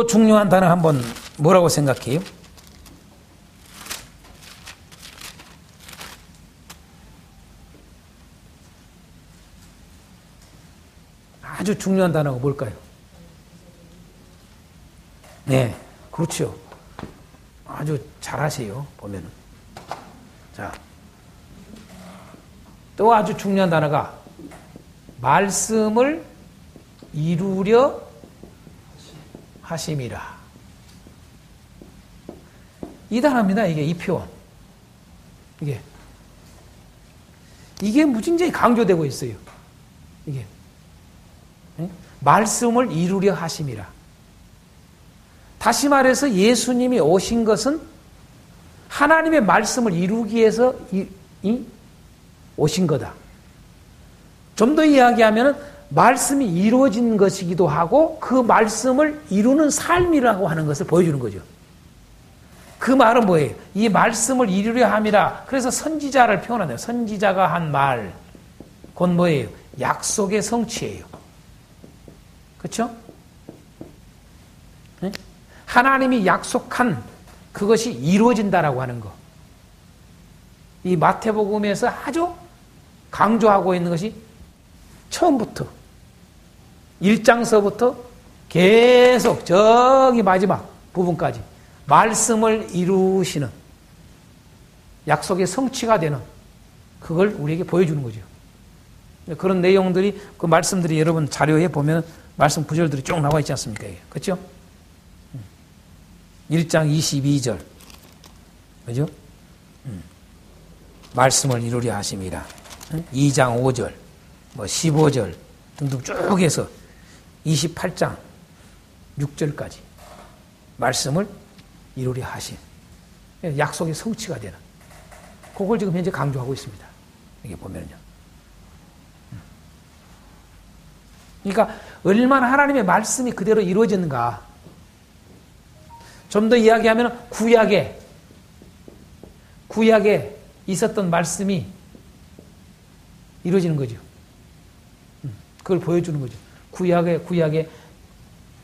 또 중요한 단어 한번 뭐라고 생각해요? 아주 중요한 단어가 뭘까요? 네, 그렇죠. 아주 잘하세요, 보면은. 자, 또 아주 중요한 단어가 말씀을 이루려 하심이라. 이 단어입니다. 이 표현. 이게 무진장이 강조되고 있어요. 이게. 말씀을 이루려 하심이라. 다시 말해서 예수님이 오신 것은 하나님의 말씀을 이루기 위해서 오신 거다. 좀 더 이야기하면 말씀이 이루어진 것이기도 하고 그 말씀을 이루는 삶이라고 하는 것을 보여주는 거죠. 그 말은 뭐예요? 이 말씀을 이루려 함이라. 그래서 선지자를 표현하네요. 선지자가 한 말. 곧 뭐예요? 약속의 성취예요. 그렇죠? 네? 하나님이 약속한 그것이 이루어진다라고 하는 거. 이 마태복음에서 아주 강조하고 있는 것이 처음부터 1장서부터 계속 저기 마지막 부분까지 말씀을 이루시는 약속의 성취가 되는 그걸 우리에게 보여주는 거죠. 그런 내용들이 그 말씀들이 여러분 자료에 보면 말씀 구절들이 쭉 나와 있지 않습니까? 그렇죠? 1장 22절 그죠? 말씀을 이루려 하심이라. 2장 5절 15절 등등 쭉 해서 28장 6절까지 말씀을 이루려 하심. 약속의 성취가 되는 그걸 지금 현재 강조하고 있습니다. 이게 보면요. 그러니까 얼마나 하나님의 말씀이 그대로 이루어졌는가. 좀 더 이야기하면 구약에 있었던 말씀이 이루어지는 거죠. 그걸 보여주는 거죠. 구약에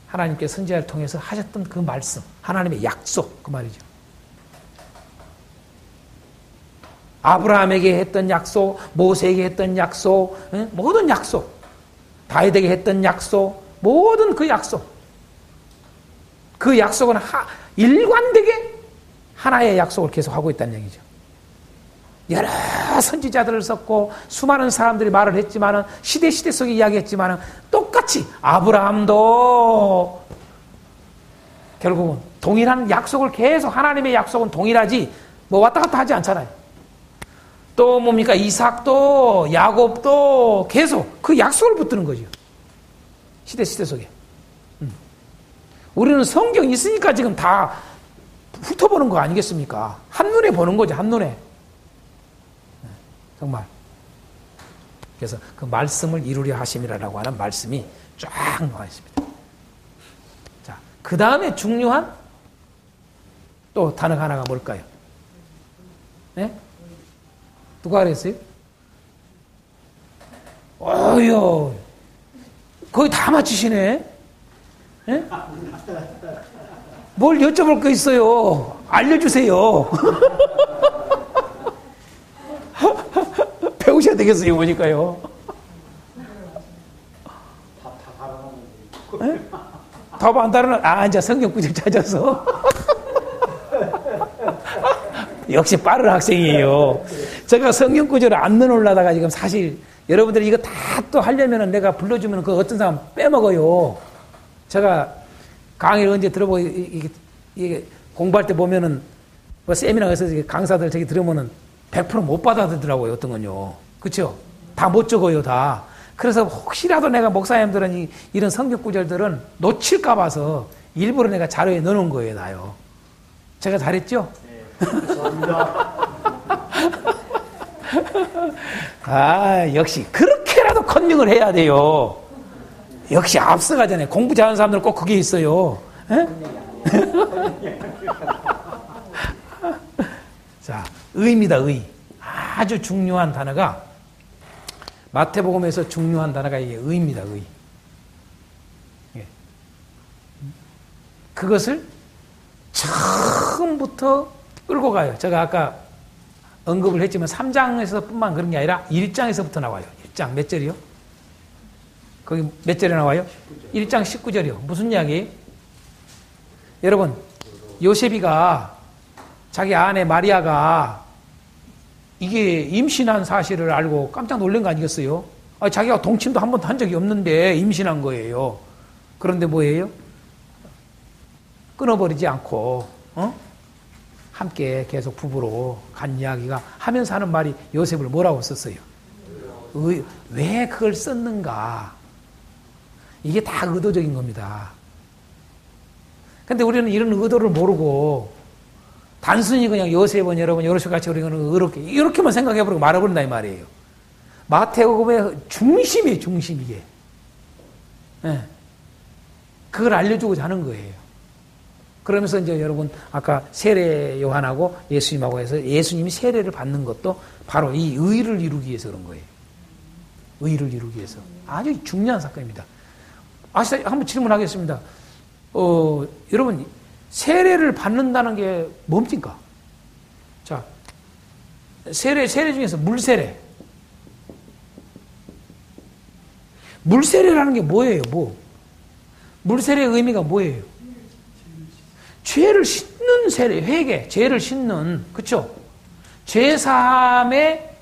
하나님께 선지자를 통해서 하셨던 그 말씀, 하나님의 약속, 그 말이죠. 아브라함에게 했던 약속, 모세에게 했던 약속, 모든 약속, 다윗에게 했던 약속, 모든 그 약속. 그 약속은 일관되게 하나의 약속을 계속 하고 있다는 얘기죠. 여러 선지자들을 썼고 수많은 사람들이 말을 했지만은 시대 속에 이야기했지만은 똑같이 아브라함도 결국은 동일한 약속을 계속 하나님의 약속은 동일하지 뭐 왔다 갔다 하지 않잖아요. 또 뭡니까? 이삭도 야곱도 계속 그 약속을 붙드는 거죠. 시대 속에. 우리는 성경 있으니까 지금 다 훑어보는 거 아니겠습니까? 한눈에 보는 거죠. 한눈에. 정말. 그래서 그 말씀을 이루려 하심이라고 하는 말씀이 쫙 나와 있습니다. 자, 그 다음에 중요한 또 단어가 하나가 뭘까요? 네? 누가 그랬어요? 어휴, 거의 다 맞히시네? 네? 뭘 여쭤볼 거 있어요? 알려주세요. 배우셔야 되겠어요, 보니까요. 네? 답 안 따르는, 이제 성경 구절 찾아서. 역시 빠른 학생이에요. 제가 성경 구절을 안 넣어놓으려다가 지금 사실 여러분들이 이거 다 또 하려면 내가 불러주면 그 어떤 사람 빼먹어요. 제가 강의를 언제 들어보고, 이게 공부할 때 보면은, 뭐 세미나 가서 강사들 저기 들으면은 100% 못 받아들더라고요, 어떤 건요. 그쵸? 다 못 적어요, 다. 그래서 혹시라도 내가 목사님들은 이런 성경 구절들은 놓칠까 봐서 일부러 내가 자료에 넣어놓은 거예요, 나요. 제가 잘했죠? 네, 감사합니다. 역시 그렇게라도 컨닝을 해야 돼요. 역시 앞서가잖아요. 공부 잘하는 사람들은 꼭 그게 있어요. 자, 의입니다, 의. 아주 중요한 단어가, 마태복음에서 중요한 단어가 이게 의입니다, 의. 그것을 처음부터 끌고 가요. 제가 아까 언급을 했지만 3장에서뿐만 그런 게 아니라 1장에서부터 나와요. 1장 몇 절이요? 거기 몇 절에 나와요? 1장 19절이요. 무슨 이야기? 여러분, 요셉이가 자기 아내 마리아가 이게 임신한 사실을 알고 깜짝 놀란 거 아니겠어요? 자기가 동침도 한 번도 한 적이 없는데 임신한 거예요. 그런데 뭐예요? 끊어버리지 않고 함께 계속 부부로 간 이야기가 하면서 하는 말이 요셉을 뭐라고 썼어요? 왜 그걸 썼는가? 이게 다 의도적인 겁니다. 근데 우리는 이런 의도를 모르고 단순히 그냥 요셉은 여러분 요셉같이 우리는 의롭게 이렇게만 생각해버리고 말아버린다 이 말이에요. 마태복음의 중심이에요. 중심 이게. 네. 그걸 알려주고자 하는 거예요. 그러면서 이제 여러분 아까 세례 요한하고 예수님하고 해서 예수님이 세례를 받는 것도 바로 이 의를 이루기 위해서 그런 거예요. 의를 이루기 위해서. 아주 중요한 사건입니다. 한번 질문하겠습니다. 여러분 세례를 받는다는 게 뭡니까? 자, 세례 중에서 물세례. 물세례라는 게 뭐예요? 물세례의 의미가 뭐예요? 죄를 씻는 세례, 회개, 죄를 씻는, 그쵸? 죄사함의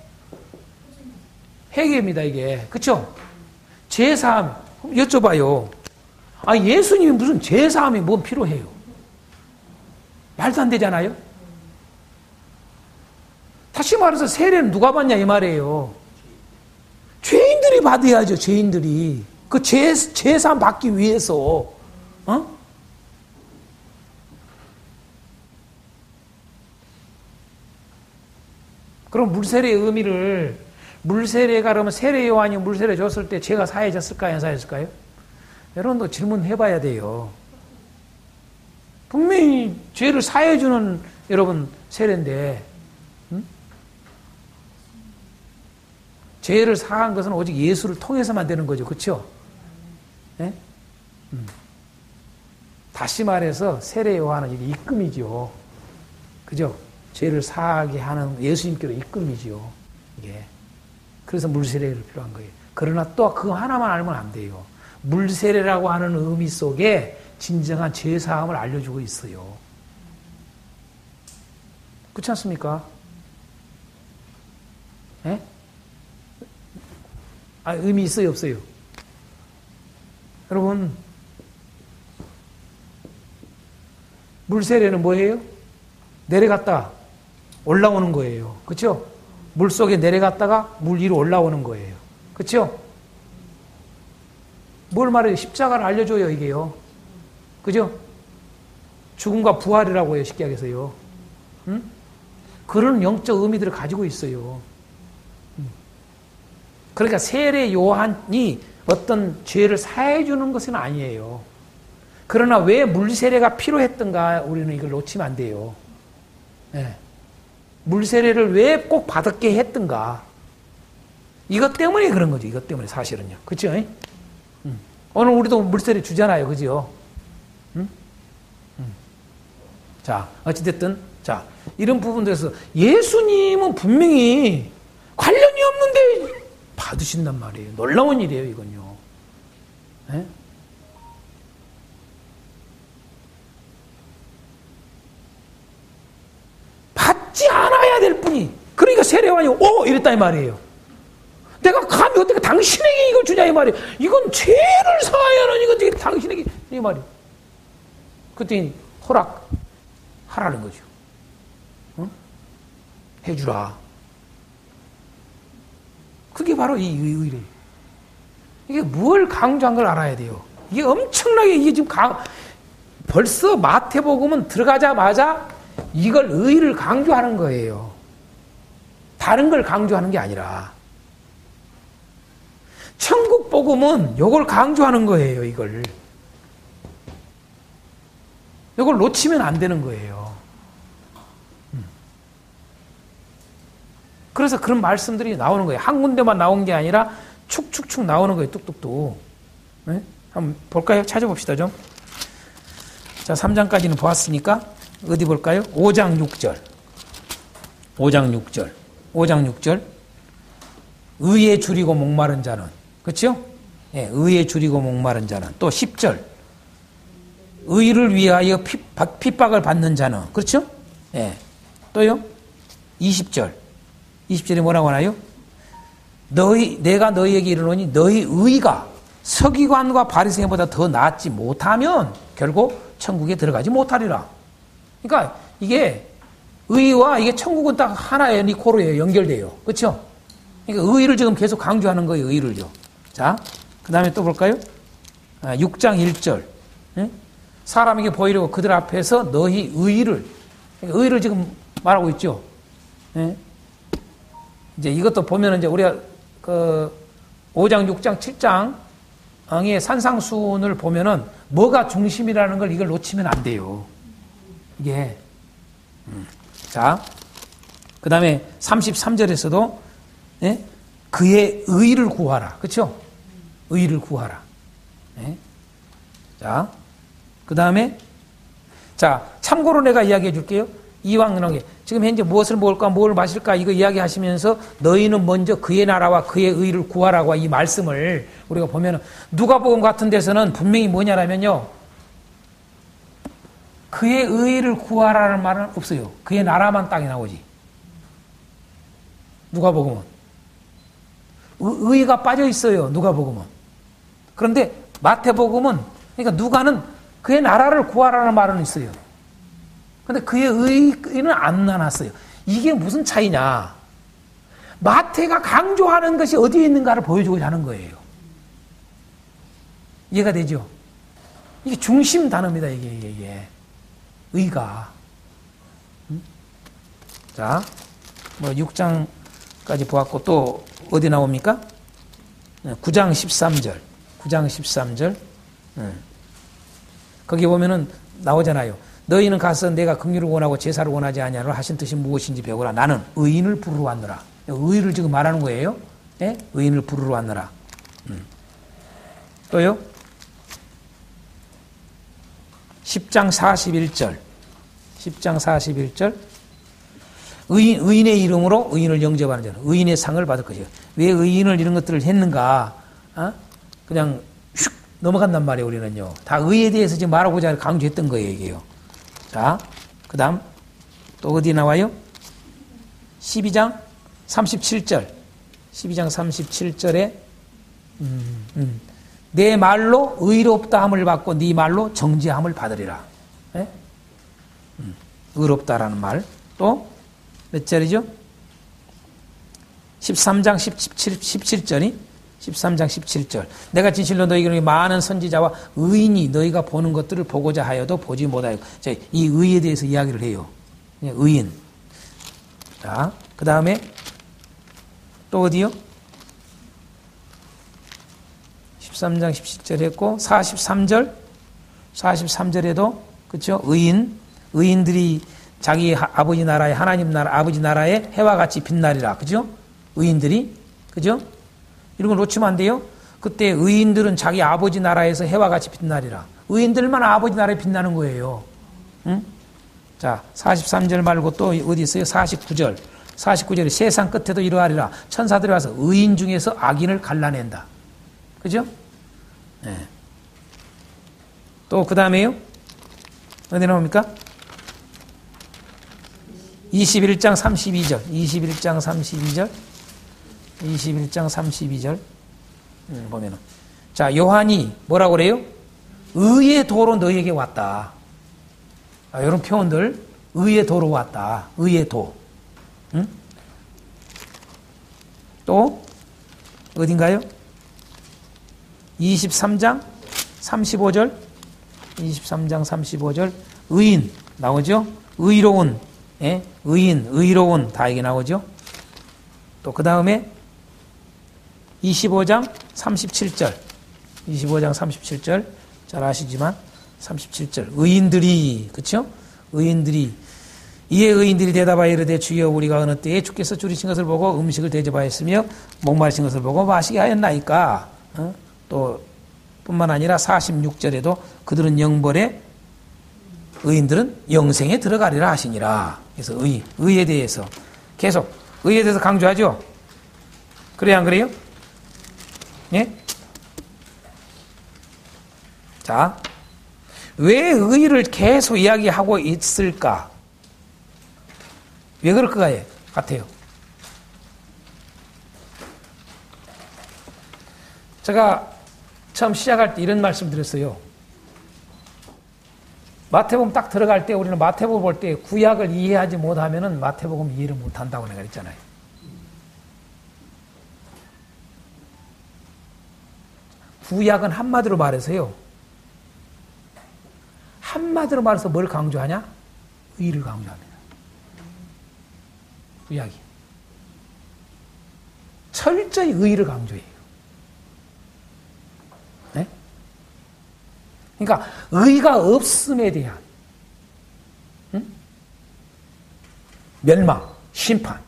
회개입니다, 이게. 그쵸? 죄사함. 여쭤봐요. 예수님이 무슨 죄사함이 뭐 필요해요? 말도 안 되잖아요? 다시 말해서 세례는 누가 받냐, 이 말이에요. 죄인들이 받아야죠, 죄인들이. 그 죄사함 받기 위해서, 그럼 물세례의 의미를, 물세례가 그러면 세례 요한이 물세례 줬을 때 죄가 사해졌을까요? 안 사해졌을까요? 여러분도 질문해 봐야 돼요. 분명히 죄를 사해주는 여러분 세례인데, 죄를 사한 것은 오직 예수를 통해서만 되는 거죠. 그렇죠? 네? 다시 말해서 세례 요한은 이게 입금이죠. 그죠? 죄를 사하게 하는 예수님께로 입금이죠. 이게. 그래서 물세례가 필요한 거예요. 그러나 또 그거 하나만 알면 안 돼요. 물세례라고 하는 의미 속에 진정한 죄사함을 알려주고 있어요. 그렇지 않습니까? 예? 의미 있어요, 없어요? 여러분, 물세례는 뭐예요? 내려갔다 올라오는 거예요. 그렇죠? 물 속에 내려갔다가 물 위로 올라오는 거예요. 그렇죠? 뭘 말해요? 십자가를 알려줘요, 이게요. 그죠? 죽음과 부활이라고 해요, 쉽게 하겠어요. 그런 영적 의미들을 가지고 있어요. 그러니까 세례 요한이 어떤 죄를 사해주는 것은 아니에요. 그러나 왜 물세례가 필요했던가 우리는 이걸 놓치면 안 돼요. 네. 물세례를 왜 꼭 받게 했던가. 이것 때문에 그런 거죠. 이것 때문에 사실은요. 그렇죠? 오늘 우리도 물세례 주잖아요. 그죠? 자, 어찌됐든, 자, 이런 부분들에서 예수님은 분명히 관련이 없는데 받으신단 말이에요. 놀라운 일이에요, 이건요. 네? 받지 않아야 될 뿐이. 그러니까 세례요한이 이랬다 이 말이에요. 내가 감히 어떻게 당신에게 이걸 주냐 이 말이에요. 이건 죄를 사하야 하는 이건 당신에게 이 말이에요. 그때 허락하라는 거죠. 해주라. 그게 바로 이 의례. 이게 뭘 강조한 걸 알아야 돼요. 이게 엄청나게 이게 지금 벌써 마태복음은 들어가자마자 이걸 의를 강조하는 거예요. 다른 걸 강조하는 게 아니라. 천국 복음은 이걸 강조하는 거예요, 이걸. 이걸 놓치면 안 되는 거예요. 그래서 그런 말씀들이 나오는 거예요. 한 군데만 나온 게 아니라 축축축 나오는 거예요, 뚝뚝뚝. 네? 한번 볼까요? 찾아봅시다, 좀. 자, 3장까지는 보았으니까 어디 볼까요? 5장 6절. 5장 6절. 5장 6절. 의에 줄이고 목마른 자는. 그렇죠? 예, 의에 줄이고 목마른 자는. 또 10절. 의를 위하여 핍박을 받는 자는. 그렇죠? 예. 또요? 20절. 20절에 뭐라고 하나요? 내가 너희에게 이르노니 너희 의가 서기관과 바리새인보다 더 낫지 못하면 결국 천국에 들어가지 못하리라. 그러니까 이게 의와 이게 천국은 딱 하나의 니코로에 연결돼요. 그렇죠? 그러니까 의를 지금 계속 강조하는 거예요. 의를요. 자, 그 다음에 또 볼까요? 6장 1절. 사람에게 보이려고 그들 앞에서 너희 의를, 그러니까 의를 지금 말하고 있죠. 이제 이것도 보면은 이제 우리가 그 5장, 6장, 7장의 산상수훈을 보면은 뭐가 중심이라는 걸 이걸 놓치면 안 돼요. 이게. 자, 그 다음에 33절에서도 그의 의를 구하라. 그렇죠? 의를 구하라. 자, 그 다음에 자, 참고로 내가 이야기해 줄게요. 이왕 이런 게 지금 현재 무엇을 먹을까 뭘 마실까 이거 이야기하시면서 너희는 먼저 그의 나라와 그의 의를 구하라고 이 말씀을 우리가 보면은 누가복음 같은 데서는 분명히 뭐냐라면요. 그의 의를 구하라는 말은 없어요. 그의 나라만 딱 나오지. 누가복음은 의가 빠져 있어요. 누가복음은. 그런데 마태복음은 그러니까 누가는 그의 나라를 구하라는 말은 있어요. 근데 그의 의는 안 나눴어요. 이게 무슨 차이냐? 마태가 강조하는 것이 어디에 있는가를 보여주고자 하는 거예요. 이해가 되죠? 이게 중심 단어입니다. 이게. 의가. 자, 뭐 6장까지 보았고 또 어디 나옵니까? 9장 13절. 9장 13절. 거기 보면은 나오잖아요. 너희는 가서 내가 긍휼을 원하고 제사를 원하지 아니하노라 하신 뜻이 무엇인지 배우라. 나는 의인을 부르러 왔노라. 의를 지금 말하는 거예요. 네? 의인을 부르러 왔노라. 또요. 10장 41절. 10장 41절. 의인의 이름으로 의인을 영접하는 자는 의인의 상을 받을 것이에요. 왜 의인을 이런 것들을 했는가? 그냥 슉 넘어간단 말이에요. 우리는요. 다 의에 대해서 지금 말하고자 강조했던 거예요. 이게요. 자, 그 다음 또 어디 나와요? 12장 37절. 12장 37절에 내 말로 의롭다함을 받고 네 말로 정죄함을 받으리라. 네? 의롭다라는 말. 또 몇 절이죠? 13장 17절이 13장 17절. 내가 진실로 너희에게 많은 선지자와 의인이 너희가 보는 것들을 보고자 하여도 보지 못하여. 이 의에 대해서 이야기를 해요. 의인. 자, 그 다음에 또 어디요? 13장 17절 했고 43절. 43절에도 그렇죠? 의인들이 자기 아버지 나라의 하나님 나라 아버지 나라의 해와 같이 빛나리라. 그죠? 의인들이 그죠? 이런 거 놓치면 안 돼요. 그때 의인들은 자기 아버지 나라에서 해와 같이 빛나리라. 의인들만 아버지 나라에 빛나는 거예요. 응? 자, 43절 말고 또 어디 있어요? 49절. 49절에 세상 끝에도 이러하리라. 천사들이 와서 의인 중에서 악인을 갈라낸다. 그죠? 네. 또 그 다음에요? 어디 나옵니까? 21장 32절. 21장 32절. 21장 32절 보면은 자 요한이 뭐라고 그래요? 의의 도로 너희에게 왔다. 이런 표현들 의의 도로 왔다. 의의 도. 응? 또 어딘가요? 23장 35절 23장 35절 의인 나오죠? 의로운 의인 의로운 다 이게 나오죠? 또 그 다음에 25장 37절 25장 37절 잘 아시지만 37절 의인들이 그렇죠? 의인들이 이에 의인들이 대답하여 이르되 주여 우리가 어느 때에 주께서 줄이신 것을 보고 음식을 대접하였으며 목마르신 것을 보고 마시게 하였나이까? 또 뿐만 아니라 46절에도 그들은 영벌에 의인들은 영생에 들어가리라 하시니라. 그래서 의에 대해서 계속 의에 대해서 강조하죠. 그래요, 안 그래요? 예? 자, 왜 의를 계속 이야기하고 있을까? 왜 그럴 것 같아요? 제가 처음 시작할 때 이런 말씀 드렸어요. 마태복음 딱 들어갈 때 우리는 마태복음 볼 때 구약을 이해하지 못하면은 마태복음 이해를 못한다고 내가 그랬잖아요. 구약은 한마디로 말해서요. 한마디로 말해서 뭘 강조하냐? 의를 강조합니다. 구약이. 철저히 의를 강조해요. 네? 그러니까 의가 없음에 대한 멸망, 심판.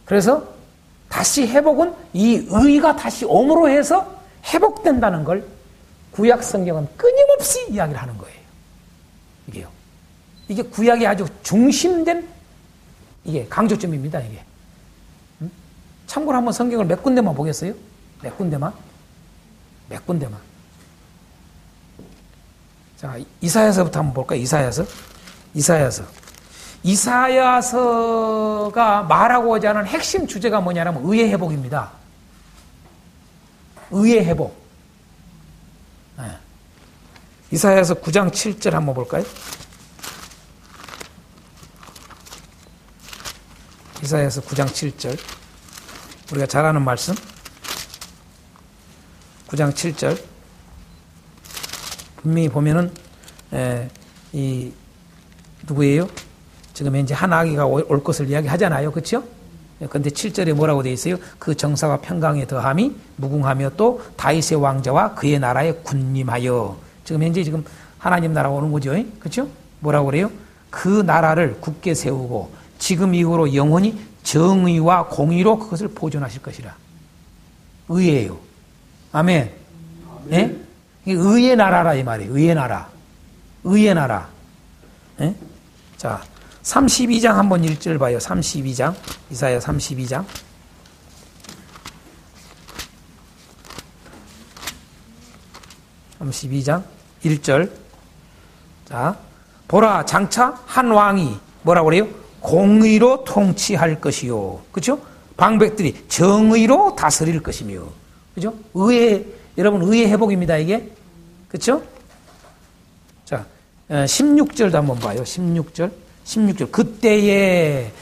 그래서 다시 회복은 이 의가 다시 옴으로 해서 회복된다는 걸 구약 성경은 끊임없이 이야기를 하는 거예요. 이게요. 이게 구약의 아주 중심된 이게 강조점입니다. 이게. 참고로 한번 성경을 몇 군데만 보겠어요? 몇 군데만? 몇 군데만. 자, 이사야서부터 한번 볼까요? 이사야서가 말하고자 하는 핵심 주제가 뭐냐면 의의 회복입니다. 의의 회복. 네. 이사야서 9장 7절 한번 볼까요? 이사야서 9장 7절. 우리가 잘 아는 말씀. 9장 7절. 분명히 보면은, 누구예요? 지금 현재 한 아기가 올 것을 이야기 하잖아요. 그렇죠? 그런데 7절에 뭐라고 되어 있어요? 그 정사와 평강에 더함이 무궁하며 또 다윗의 왕자와 그의 나라에 군림하여. 지금 현재 지금 하나님 나라가 오는 거죠. 그렇죠? 뭐라고 그래요? 그 나라를 굳게 세우고 지금 이후로 영원히 정의와 공의로 그것을 보존하실 것이라. 의예요. 아멘. 예? 의의 나라라 이 말이에요. 의의 나라. 의의 나라. 예? 자, 32장 한번 1절 봐요. 32장. 이사야 32장. 32장 1절. 자, 보라 장차 한 왕이 뭐라고 그래요? 공의로 통치할 것이요. 그렇죠? 방백들이 정의로 다스릴 것이며. 그렇죠? 여러분 의의 회복입니다, 이게. 그렇죠? 자, 16절도 한번 봐요. 16절.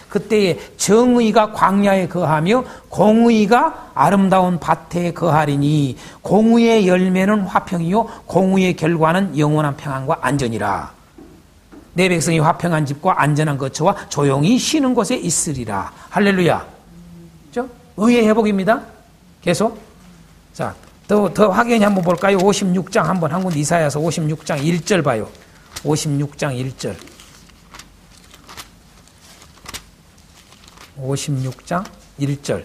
그때에 정의가 광야에 거하며 공의가 아름다운 밭에 거하리니 공의의 열매는 화평이요 공의의 결과는 영원한 평안과 안전이라. 내 백성이 화평한 집과 안전한 거처와 조용히 쉬는 곳에 있으리라. 할렐루야. 그렇죠? 의의 회복입니다. 계속. 자, 더 확연히 한번 볼까요? 56장 한번 한 군데 이사야서 56장 1절 봐요. 56장 1절. 56장 1절.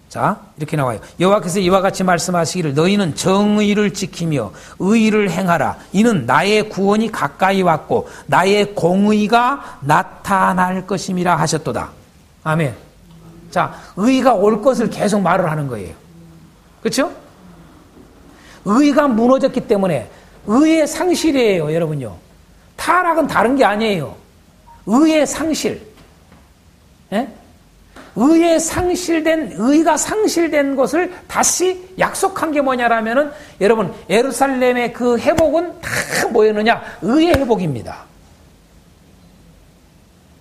자, 이렇게 나와요. 여호와께서 이와 같이 말씀하시기를 너희는 정의를 지키며 의를 행하라. 이는 나의 구원이 가까이 왔고 나의 공의가 나타날 것임이라 하셨도다. 아멘. 자, 의가 올 것을 계속 말을 하는 거예요. 그렇죠? 의가 무너졌기 때문에 의의 상실이에요, 여러분요. 타락은 다른 게 아니에요. 의의 상실. 예? 의가 상실된 것을 다시 약속한 게 뭐냐라면은 여러분 예루살렘의 그 회복은 다 뭐였느냐? 의의 회복입니다.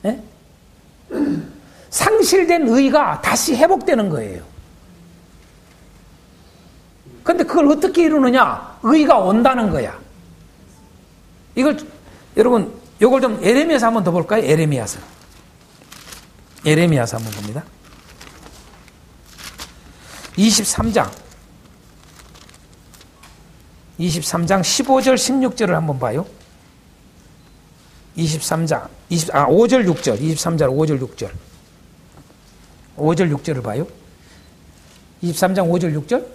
예? 상실된 의가 다시 회복되는 거예요. 근데 그걸 어떻게 이루느냐? 의가 온다는 거야. 이걸 여러분 이걸 좀 에레미야서 한번 더 볼까요? 에레미야서 한번 봅니다. 23장 15절 16절을 한번 봐요. 5절 6절 23절 5절 6절 5절 6절을 봐요. 23장 5절 6절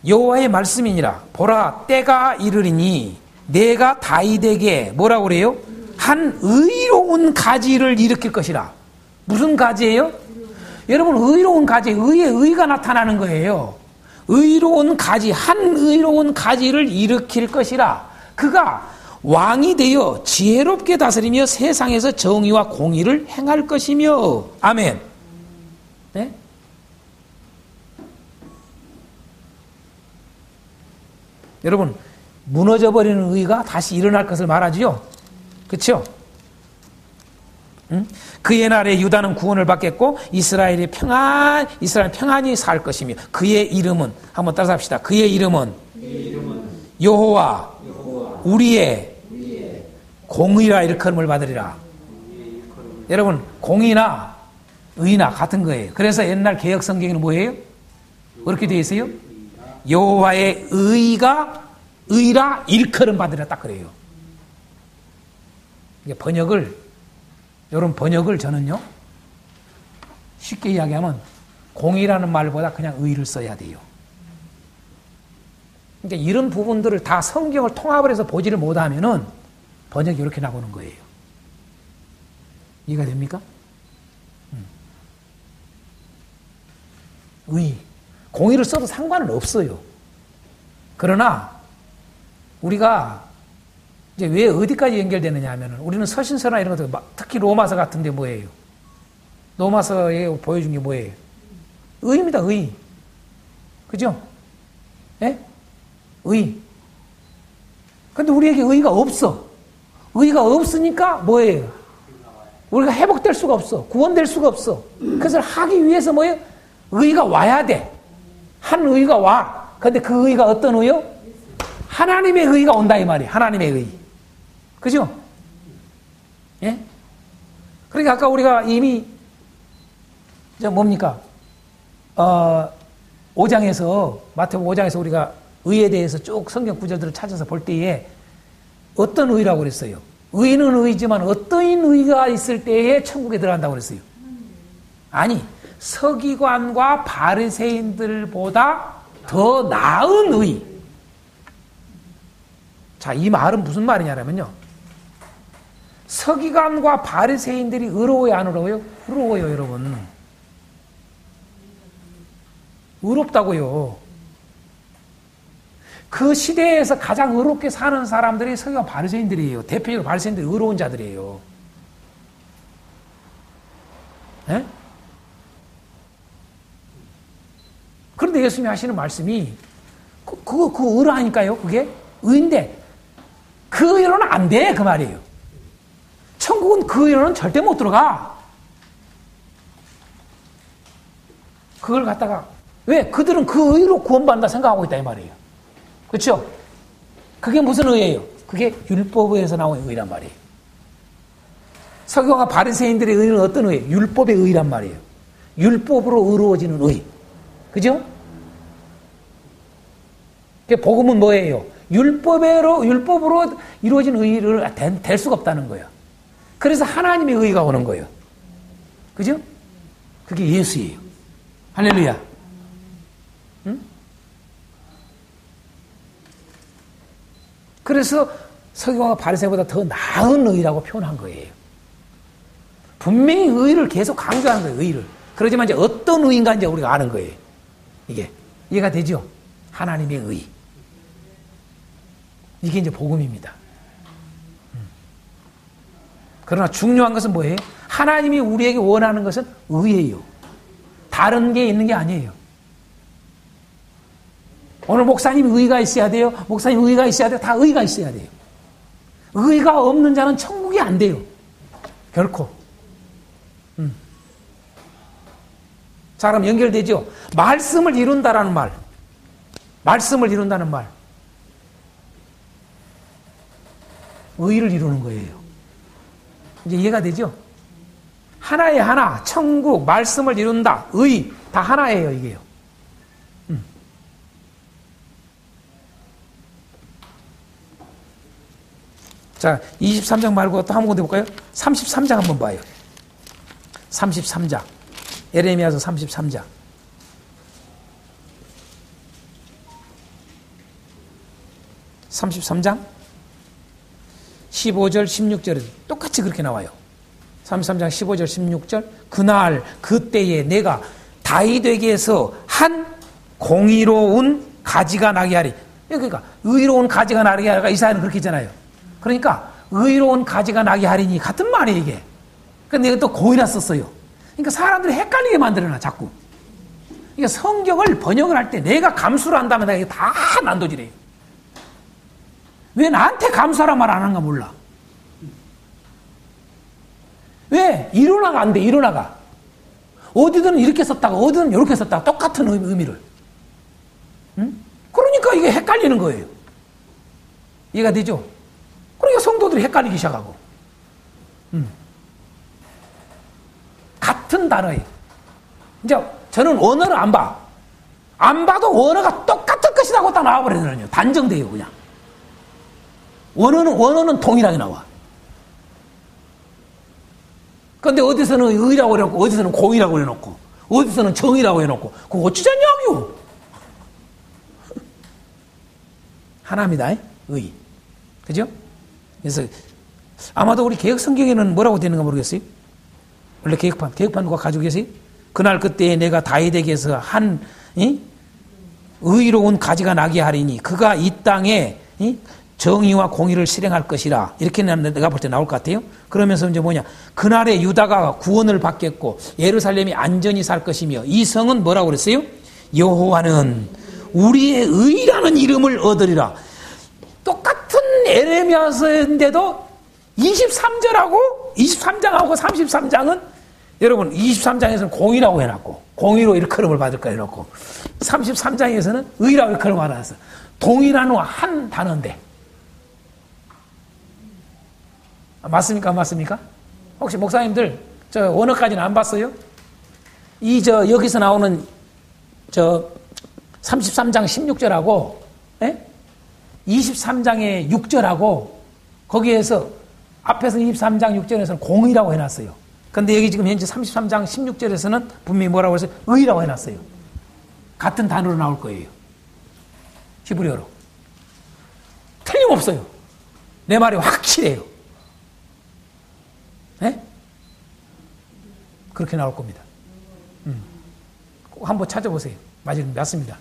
여호와의 말씀이니라. 보라 때가 이르리니 내가 다윗에게 뭐라고 그래요? 한 의로운 가지를 일으킬 것이라. 무슨 가지예요? 여러분, 의로운 가지, 의의 의가 나타나는 거예요. 의로운 가지, 한 의로운 가지를 일으킬 것이라. 그가 왕이 되어 지혜롭게 다스리며 세상에서 정의와 공의를 행할 것이며. 아멘. 네? 여러분, 무너져버리는 의가 다시 일어날 것을 말하지요. 그렇죠? 응? 그의 날에 유다는 구원을 받겠고 이스라엘은 평안히 살 것이며 그의 이름은, 한번 따라서 합시다. 그의 이름은 여호와 우리의 공의라 일컬음을 받으리라. 여러분, 공의나 의나 같은 거예요. 그래서 옛날 개역 성경에는 뭐예요? 그렇게 되어 있어요? 여호와의 의라 일컬음 받으리라, 딱 그래요. 이게 이런 번역을 저는요, 쉽게 이야기하면 공의라는 말보다 그냥 의를 써야 돼요. 그러니까 이런 부분들을 다 성경을 통합을 해서 보지를 못하면은 번역이 이렇게 나오는 거예요. 이해가 됩니까? 공의를 써도 상관은 없어요. 그러나 우리가 이제 왜 어디까지 연결되느냐 하면은 우리는 서신서나 이런 것들, 특히 로마서 같은데 뭐예요? 로마서에 보여준 게 뭐예요? 의입니다, 의. 그죠? 예? 의. 근데 우리에게 의가 없어. 의가 없으니까 뭐예요? 우리가 회복될 수가 없어. 구원될 수가 없어. 그것을 하기 위해서 뭐예요? 의가 와야 돼. 한 의가 와. 근데 그 의가 어떤 의요? 하나님의 의가 온다 이 말이에요. 하나님의 의. 그죠? 예? 그러니까 아까 우리가 이미 뭡니까? 5장에서 마태복음 5장에서 우리가 의에 대해서 쭉 성경 구절들을 찾아서 볼 때에 어떤 의라고 그랬어요? 의는 의지만 어떤 의가 있을 때에 천국에 들어간다고 그랬어요? 아니, 서기관과 바리새인들보다 더 나은 의. 자, 이 말은 무슨 말이냐면요. 서기관과 바리새인들이 의로워요, 안 의로워요? 의로워요, 여러분. 의롭다고요. 그 시대에서 가장 의롭게 사는 사람들이 서기관 바리새인들이에요. 대표적으로 바리새인들이 의로운 자들이에요. 네? 그런데 예수님이 하시는 말씀이 그 의라니까요. 그게 의인데 그 의로는 안 돼, 그 말이에요. 천국은 그 의로는 절대 못 들어가. 그걸 갖다가 왜? 그들은 그 의로 구원받는다 생각하고 있다 이 말이에요. 그렇죠? 그게 무슨 의예요? 그게 율법에서 나온 의란 말이에요. 서기관과 바리새인들의 의는 어떤 의예요? 율법의 의란 말이에요. 율법으로 의로워지는 의. 그죠? 복음은 뭐예요? 율법으로 이루어진 의를 될 수가 없다는 거예요. 그래서 하나님의 의가 오는 거예요. 그죠? 그게 예수예요. 할렐루야. 응? 그래서 서기관과 바리새인보다 더 나은 의라고 표현한 거예요. 분명히 의를 계속 강조하는 거예요. 의를. 그러지만 이제 어떤 의인가 이제 우리가 아는 거예요. 이게 이해가 되죠? 하나님의 의. 이게 이제 복음입니다. 그러나 중요한 것은 뭐예요? 하나님이 우리에게 원하는 것은 의예요. 다른 게 있는 게 아니에요. 오늘 목사님 의가 있어야 돼요. 목사님 의가 있어야 돼요. 다 의가 있어야 돼요. 의가 없는 자는 천국이 안 돼요. 결코. 자, 그럼 연결되죠? 말씀을 이룬다라는 말. 말씀을 이룬다는 말. 의를 이루는 거예요. 이제 이해가 되죠? 하나의 하나, 천국, 말씀을 이룬다, 의, 다 하나예요, 이게요. 자, 23장 말고 또 한 번 더 볼까요? 33장 한번 봐요. 33장. 예레미야서 33장. 33장 15절, 16절에 똑같이 그렇게 나와요. 33장 15절, 16절. 그날, 그때에 내가 다윗에게서 한 공의로운 가지가 나게 하리. 그러니까 의로운 가지가 나게 하리가 이사야는 그렇게 했잖아요. 그러니까 의로운 가지가 나게 하리니 같은 말이에요, 이게. 근데 내가 또 공의라 썼어요. 그러니까 사람들이 헷갈리게 만들어놔, 자꾸. 그러니까 성경을 번역을 할 때 내가 감수를 한다면 이게 다 난도질해요. 왜 나한테 감수하란 말 안 하는가 몰라. 왜? 일어나가 안 돼, 일어나가. 어디든 이렇게 썼다가 어디든 이렇게 썼다가 똑같은 의미를. 응? 그러니까 이게 헷갈리는 거예요. 이해가 되죠? 그러니까 성도들이 헷갈리기 시작하고. 같은 단어예요. 이제 저는 원어를 안 봐. 안 봐도 원어가 똑같은 것이라고 딱 나와버리거든요. 단정돼요, 그냥. 원어는 동일하게 나와. 그런데 어디서는 의라고 해놓고, 어디서는 공이라고 해놓고, 어디서는 정이라고 해놓고, 그거 어찌자냐고요? 하나입니다, 의. 그죠? 그래서 아마도 우리 개혁 성경에는 뭐라고 되는가 모르겠어요? 원래 개혁판 누가 가지고 계세요? 그날 그때에 내가 다윗에게서 한 의로운 가지가 나게 하리니 그가 이 땅에 정의와 공의를 실행할 것이라. 이렇게 내가 볼 때 나올 것 같아요. 그러면서 이제 뭐냐, 그날에 유다가 구원을 받겠고 예루살렘이 안전히 살 것이며 이 성은 뭐라고 그랬어요? 여호와는 우리의 의라는 이름을 얻으리라. 똑같은 에레미야서인데도 23절하고 23장하고 33장은 여러분 23장에서는 공의라고 해놨고 공의로 일컬음을 받을 거 해놓고 33장에서는 의라고 일컬음을 받았어. 동일한 한 단어인데 맞습니까? 맞습니까? 혹시 목사님들 저 원어까지는 안 봤어요? 여기서 나오는 33장 16절하고 23장의 6절하고 거기에서 앞에서 23장 6절에서는 공의라고 해놨어요. 근데 여기 지금 현재 33장 16절에서는 분명히 뭐라고 해서 의라고 해놨어요. 같은 단어로 나올 거예요. 히브리어로. 틀림없어요. 내 말이 확실해요. 네? 그렇게 나올 겁니다. 꼭 한번 찾아보세요. 맞습니다.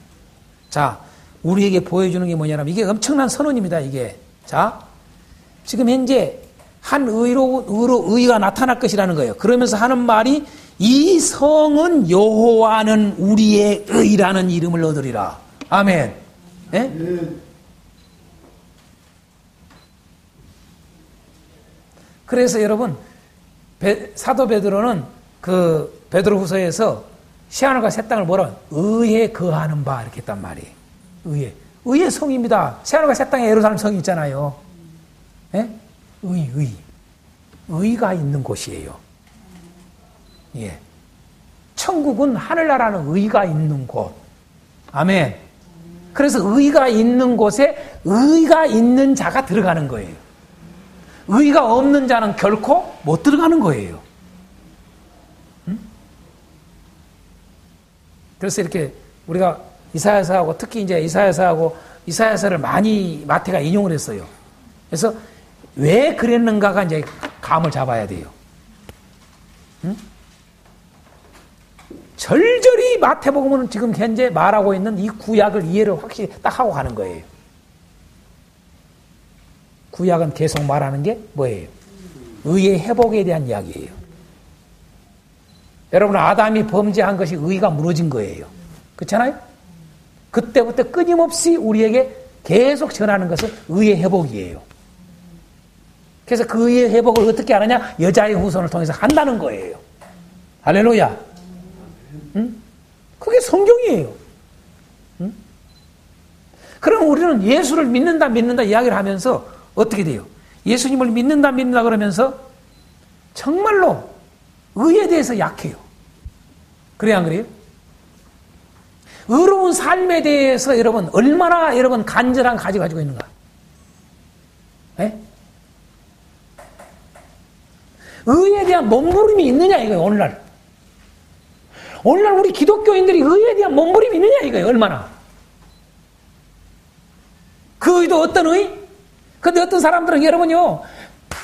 자, 우리에게 보여주는 게 뭐냐면 이게 엄청난 선언입니다. 이게. 자, 지금 현재 한 의가 나타날 것이라는 거예요. 그러면서 하는 말이 이 성은 여호와는 우리의 의라는 이름을 얻으리라. 아멘. 네? 그래서 여러분 사도 베드로는 그 베드로후서에서 새하늘과 새 땅을 뭐라 의에 거하는 바 이렇게 했단 말이에요. 의의 성입니다. 새하늘과 새 땅에 예루살렘 성이 있잖아요. 예? 의가 있는 곳이에요. 예. 천국은 하늘나라는 의가 있는 곳. 아멘. 그래서 의가 있는 곳에 의가 있는 자가 들어가는 거예요. 의가 없는 자는 결코 못 들어가는 거예요. 그래서 이렇게 우리가 이사야서하고 특히 이제 이사야서를 많이 마태가 인용을 했어요. 그래서 왜 그랬는가가 이제 감을 잡아야 돼요. 절절히 마태복음은 지금 현재 말하고 있는 이 구약을 이해를 확실히 딱 하고 가는 거예요. 구약은 계속 말하는 게 뭐예요? 의의 회복에 대한 이야기예요. 여러분, 아담이 범죄한 것이 의가 무너진 거예요. 그렇잖아요? 그때부터 끊임없이 우리에게 계속 전하는 것은 의의 회복이에요. 그래서 그 의의 회복을 어떻게 하느냐? 여자의 후손을 통해서 한다는 거예요. 할렐루야. 응? 그게 성경이에요. 응? 그럼 우리는 예수를 믿는다 이야기를 하면서 어떻게 돼요? 예수님을 믿는다 그러면서 정말로 의에 대해서 약해요. 그래야 안 그래요? 의로운 삶에 대해서 여러분 얼마나 여러분 간절한 가지고 있는가? 네? 의에 대한 몸부림이 있느냐 이거예요. 오늘날 우리 기독교인들이 의에 대한 몸부림이 있느냐 이거예요. 얼마나? 그 의도 어떤 의? 근데 어떤 사람들은 여러분요,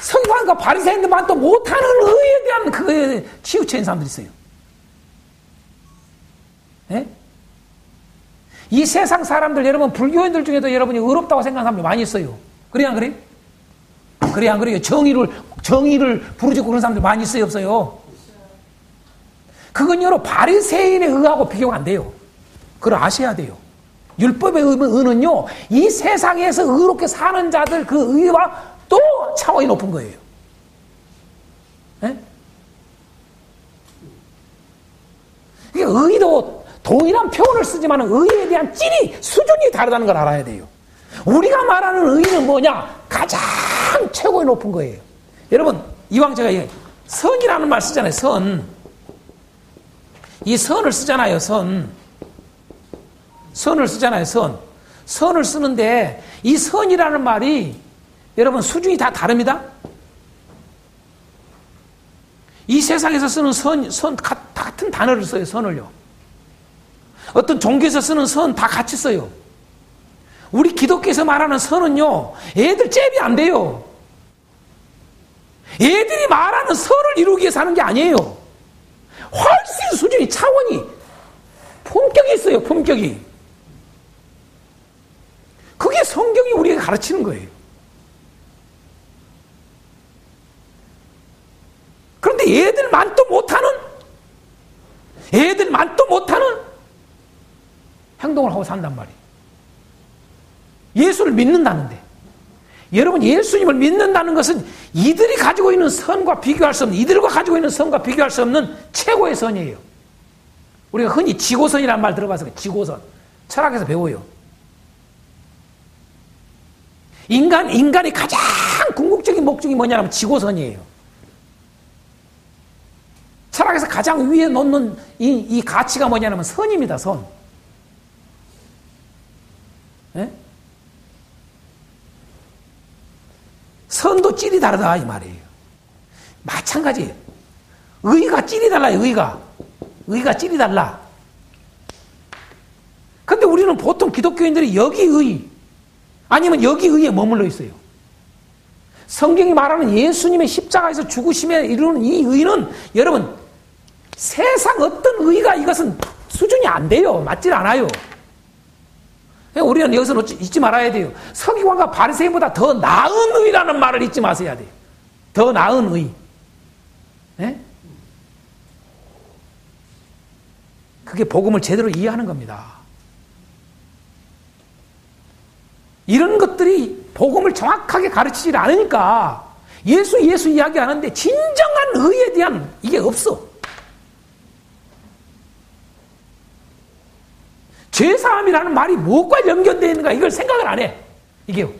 서기관과 바리새인들만 또 못하는 의에 대한 그거에 치우친 사람들이 있어요. 예? 이 세상 사람들, 여러분, 불교인들 중에도 여러분이 의롭다고 생각하는 사람들 많이 있어요. 그래, 안 그래요? 그래, 안 그래요? 정의를 부르짖고 그런 사람들 많이 있어요, 없어요? 그건 여러 바리새인의 의하고 비교가 안 돼요. 그걸 아셔야 돼요. 율법의 의는요, 이 세상에서 의롭게 사는 자들 그 의와 또 차원이 높은 거예요. 예? 이게 의도 동일한 표현을 쓰지만 의에 대한 찔이 수준이 다르다는 걸 알아야 돼요. 우리가 말하는 의는 뭐냐? 가장 최고의 높은 거예요. 여러분, 이왕 제가 선이라는 말 쓰잖아요. 선. 이 선을 쓰잖아요. 선을 쓰잖아요. 선을 쓰는데 이 선이라는 말이 여러분 수준이 다 다릅니다. 이 세상에서 쓰는 선 같은 단어를 써요. 선을요. 어떤 종교에서 쓰는 선 다 같이 써요. 우리 기독교에서 말하는 선은요, 애들 잽이 안 돼요. 애들이 말하는 선을 이루기 위해서 하는 게 아니에요. 훨씬 수준이, 차원이, 품격이 있어요, 품격이. 그게 성경이 우리에게 가르치는 거예요. 그런데 애들만 또 못하는 행동을 하고 산단 말이에요. 예수를 믿는다는데. 여러분, 예수님을 믿는다는 것은 이들이 가지고 있는 선과 비교할 수 없는, 이들과 가지고 있는 선과 비교할 수 없는 최고의 선이에요. 우리가 흔히 지고선이라는 말 들어봐서 지고선. 철학에서 배워요. 인간이 가장 궁극적인 목적이 뭐냐면 지고선이에요. 철학에서 가장 위에 놓는 이 가치가 뭐냐면 선입니다, 선. 예? 선도 찔이 다르다 이 말이에요. 마찬가지예요. 의가 찔이 달라요. 의가 찔이 달라. 근데 우리는 보통 기독교인들이 여기 의 아니면 여기 의에 머물러 있어요. 성경이 말하는 예수님의 십자가에서 죽으심에 이르는 이 의는 여러분 세상 어떤 의가 이것은 수준이 안 돼요. 맞질 않아요. 우리는 여기서 잊지 말아야 돼요. 서기관과 바리새인보다 더 나은 의라는 말을 잊지 마셔야 돼요. 더 나은 의. 네? 그게 복음을 제대로 이해하는 겁니다. 이런 것들이 복음을 정확하게 가르치지 않으니까 예수 이야기하는데 진정한 의에 대한 이게 없어. 죄사함이라는 말이 무엇과 연결되어 있는가 이걸 생각을 안 해. 이게요.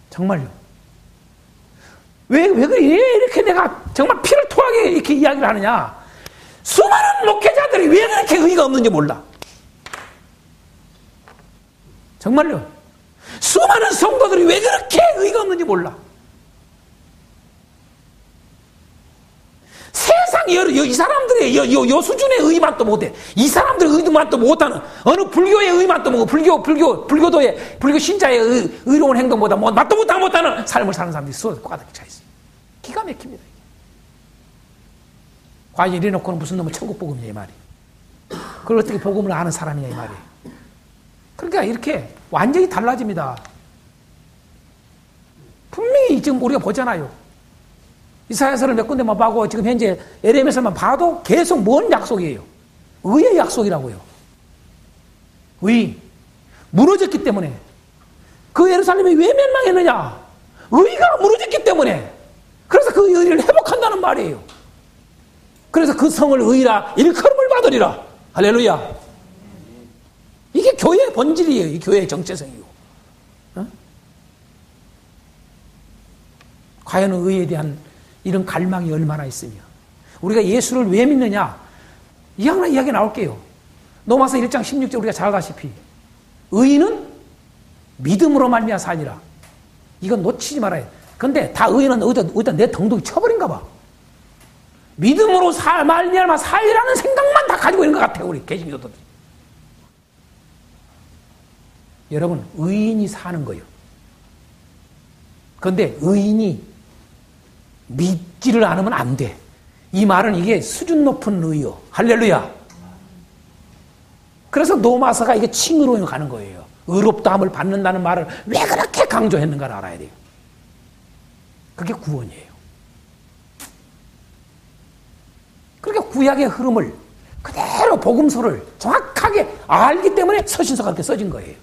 정말요. 왜 이렇게 내가 정말 피를 토하게 이렇게 이야기를 하느냐. 수많은 목회자들이 왜 그렇게 의의가 없는지 몰라. 정말요. 수많은 성도들이 왜 그렇게 의의가 없는지 몰라. 세상에 이 사람들의 요 수준의 의의만 또 못해. 이 사람들의 의도만 또 못하는 어느 불교의 의의만 또 못하고 불교 신자의 의로운 행동보다 맛도 못하는 삶을 사는 사람들이 수없이 가득 차 있어요. 기가 막힙니다. 과연 이래놓고는 무슨 놈의 천국 복음이냐 이 말이. 그걸 어떻게 복음을 아는 사람이냐 이 말이. 그러니까 이렇게 완전히 달라집니다. 분명히 지금 우리가 보잖아요. 이사야서를 몇 군데만 봐고 지금 현재 에레미야서만 봐도 계속 뭔 약속이에요? 의의 약속이라고요. 의. 무너졌기 때문에. 그 예루살렘이 왜 멸망했느냐? 의가 무너졌기 때문에. 그래서 그 의를 회복한다는 말이에요. 그래서 그 성을 의라 일컬음을 받으리라. 할렐루야. 이게 교회의 본질이에요. 이 교회의 정체성이고. 어? 과연 의에 대한 이런 갈망이 얼마나 있으며 우리가 예수를 왜 믿느냐? 이야기 나올게요. 로마서 1장 16절 우리가 잘 알다시피 의인은 믿음으로 말미암아 살리라. 이건 놓치지 말아야 돼. 근데 다 의인은 어디다 내 덩둥이 쳐버린가 봐. 믿음으로 말미암아 살리라는 생각만 다 가지고 있는 것 같아요. 우리 개신교도들. 여러분, 의인이 사는 거예요. 그런데 의인이 믿지를 않으면 안 돼. 이 말은 이게 수준 높은 의요. 할렐루야. 그래서 노마사가 이게 칭의로 가는 거예요. 의롭다함을 받는다는 말을 왜 그렇게 강조했는가를 알아야 돼요. 그게 구원이에요. 그러니까 구약의 흐름을 그대로 복음서를 정확하게 알기 때문에 서신서가 그렇게 써진 거예요.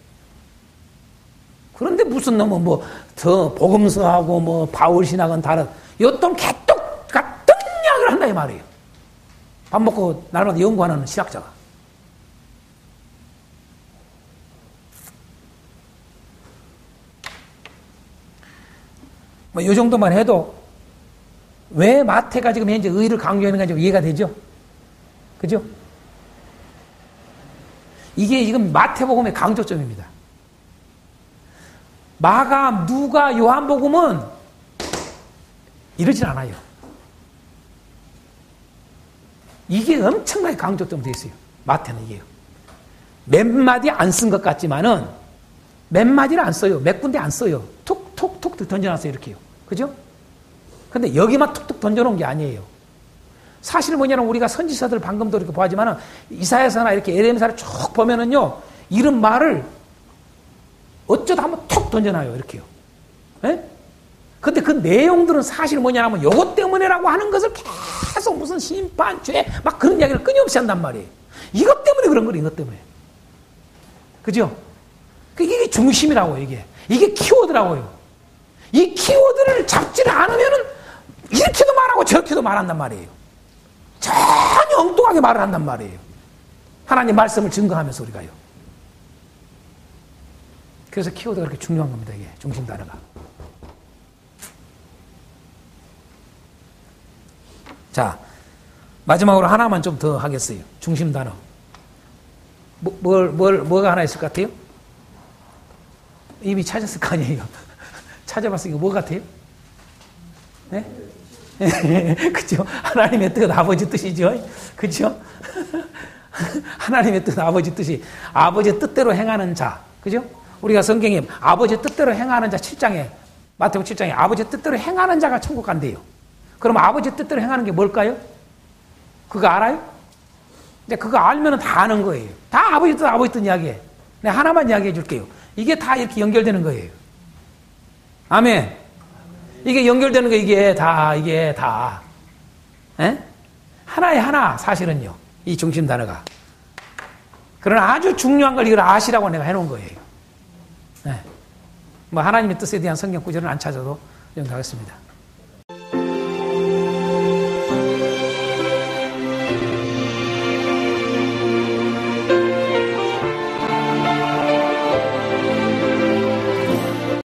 그런데 무슨 놈은 더 복음서하고 바울 신학은 다른 요떤 개떡 같은 이야기를 한다 이 말이에요. 밥 먹고 날마다 연구하는 신학자가. 이 정도만 해도 왜 마태가 지금 현재 의를 강조하는 건지 이해가 되죠? 그죠? 이게 지금 마태복음의 강조점입니다. 마가, 누가, 요한복음은 이러질 않아요. 이게 엄청나게 강조점이 되어 있어요. 마태는 이게요. 몇 마디 안 쓴 것 같지만은 몇 마디를 안 써요. 몇 군데 안 써요. 툭툭툭 던져놨어요. 이렇게요. 그죠? 근데 여기만 툭툭 던져놓은 게 아니에요. 사실 뭐냐면 우리가 선지서들 방금도 이렇게 보았지만은 이사야서나 이렇게 에레미야를 쭉 보면은요, 이런 말을 어쩌다 한번 툭 던져놔요. 이렇게요. 예? 근데 그 내용들은 사실 뭐냐면 요것 때문에라고 하는 것을 계속 무슨 심판, 죄, 막 그런 이야기를 끊임없이 한단 말이에요. 이것 때문에 그런 거예요. 이것 때문에. 그죠? 이게 중심이라고, 이게. 이게 키워드라고요. 이 키워드를 잡지를 않으면은 이렇게도 말하고 저렇게도 말한단 말이에요. 전혀 엉뚱하게 말을 한단 말이에요. 하나님 말씀을 증거하면서 우리가요. 그래서 키워드가 그렇게 중요한 겁니다. 이게 중심 단어가. 자, 마지막으로 하나만 좀 더 하겠어요. 중심 단어. 뭐가 하나 있을 것 같아요? 이미 찾았을 거 아니에요. 찾아봤으니까 뭐 같아요? 네? 그죠? 하나님의 뜻, 아버지 뜻이죠? 그죠? 하나님의 뜻, 아버지 뜻이 아버지 뜻대로 행하는 자. 그죠? 우리가 성경에 아버지 뜻대로 행하는 자 7장에, 마태복음 7장에 아버지 뜻대로 행하는 자가 천국 간대요. 그럼 아버지 뜻대로 행하는 게 뭘까요? 그거 알아요? 근데 그거 알면은 다 아는 거예요. 다 아버지 뜻 이야기해. 내가 하나만 이야기해 줄게요. 이게 다 이렇게 연결되는 거예요. 아멘. 이게 연결되는 거, 이게 다. 에? 하나에 하나, 사실은요. 이 중심 단어가. 그러나 아주 중요한 걸 이걸 아시라고 내가 해놓은 거예요. 네. 하나님의 뜻에 대한 성경 구절은 안 찾아도 정리하겠습니다.